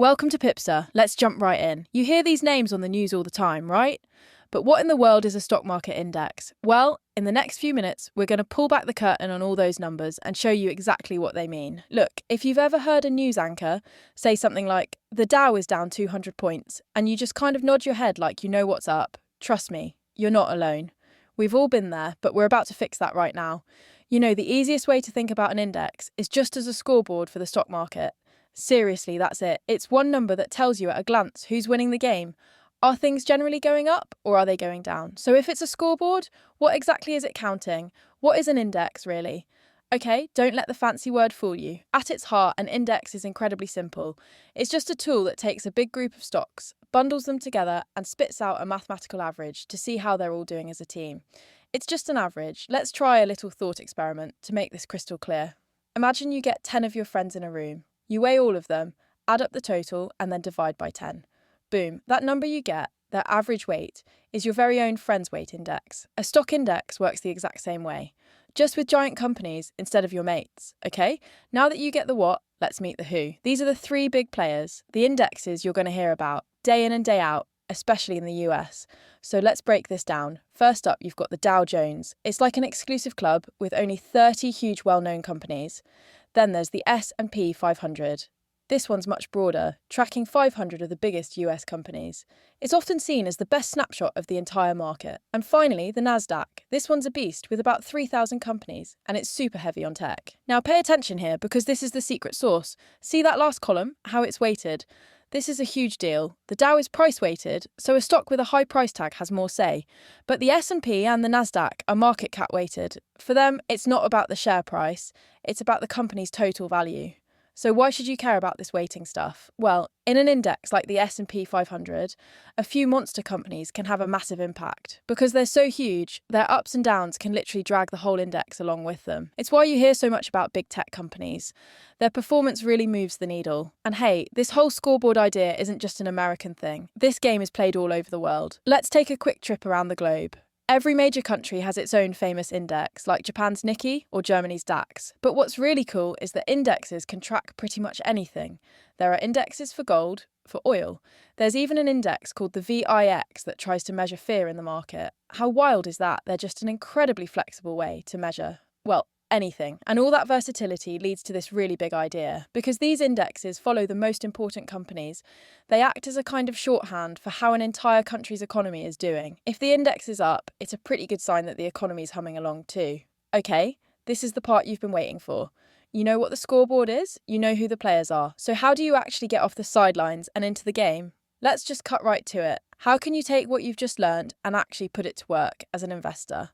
Welcome to Pipster. Let's jump right in. You hear these names on the news all the time, right? But what in the world is a stock market index? Well, in the next few minutes, we're going to pull back the curtain on all those numbers and show you exactly what they mean. Look, if you've ever heard a news anchor say something like, the Dow is down 200 points, and you just kind of nod your head like you know what's up, trust me, you're not alone. We've all been there, but we're about to fix that right now. You know, the easiest way to think about an index is just as a scoreboard for the stock market. Seriously, that's it. It's one number that tells you at a glance who's winning the game. Are things generally going up or are they going down? So if it's a scoreboard, what exactly is it counting? What is an index, really? Okay, don't let the fancy word fool you. At its heart, an index is incredibly simple. It's just a tool that takes a big group of stocks, bundles them together, and spits out a mathematical average to see how they're all doing as a team. It's just an average. Let's try a little thought experiment to make this crystal clear. Imagine you get 10 of your friends in a room. You weigh all of them, add up the total, and then divide by 10. Boom, that number you get, their average weight, is your very own friend's weight index. A stock index works the exact same way, just with giant companies instead of your mates, okay? Now that you get the what, let's meet the who. These are the three big players, the indexes you're going to hear about, day in and day out, especially in the US. So let's break this down. First up, you've got the Dow Jones. It's like an exclusive club with only 30 huge well-known companies. Then there's the S&P 500. This one's much broader, tracking 500 of the biggest US companies. It's often seen as the best snapshot of the entire market. And finally, the Nasdaq. This one's a beast with about 3,000 companies, and it's super heavy on tech. Now pay attention here because this is the secret sauce. See that last column, how it's weighted? This is a huge deal. The Dow is price weighted, so a stock with a high price tag has more say. But the S&P and the Nasdaq are market cap weighted. For them, it's not about the share price, it's about the company's total value. So why should you care about this weighting stuff? Well, in an index like the S&P 500, a few monster companies can have a massive impact. Because they're so huge, their ups and downs can literally drag the whole index along with them. It's why you hear so much about big tech companies. Their performance really moves the needle. And hey, this whole scoreboard idea isn't just an American thing. This game is played all over the world. Let's take a quick trip around the globe. Every major country has its own famous index, like Japan's Nikkei or Germany's DAX. But what's really cool is that indexes can track pretty much anything. There are indexes for gold, for oil. There's even an index called the VIX that tries to measure fear in the market. How wild is that? They're just an incredibly flexible way to measure, well, anything. And all that versatility leads to this really big idea. Because these indexes follow the most important companies, they act as a kind of shorthand for how an entire country's economy is doing. If the index is up, it's a pretty good sign that the economy's humming along too. Okay, this is the part you've been waiting for. You know what the scoreboard is, you know who the players are. So how do you actually get off the sidelines and into the game? Let's just cut right to it. How can you take what you've just learned and actually put it to work as an investor?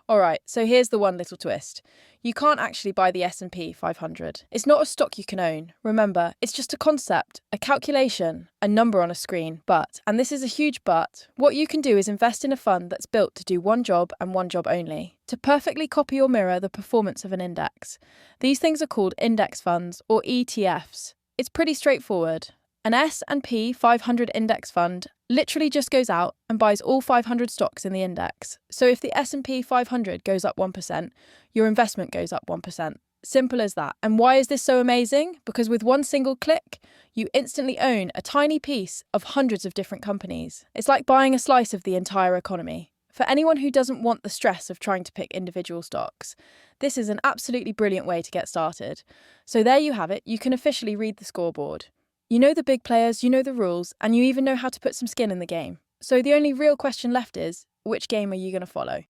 Alright, so here's the one little twist. You can't actually buy the S&P 500. It's not a stock you can own. Remember, it's just a concept, a calculation, a number on a screen. But, and this is a huge but, what you can do is invest in a fund that's built to do one job and one job only, to perfectly copy or mirror the performance of an index. These things are called index funds or ETFs. It's pretty straightforward. An S&P 500 index fund literally just goes out and buys all 500 stocks in the index. So if the S&P 500 goes up 1%, your investment goes up 1%. Simple as that. And why is this so amazing? Because with one single click, you instantly own a tiny piece of hundreds of different companies. It's like buying a slice of the entire economy. For anyone who doesn't want the stress of trying to pick individual stocks, this is an absolutely brilliant way to get started. So there you have it. You can officially read the scoreboard. You know the big players, you know the rules, and you even know how to put some skin in the game. So the only real question left is, which game are you going to follow?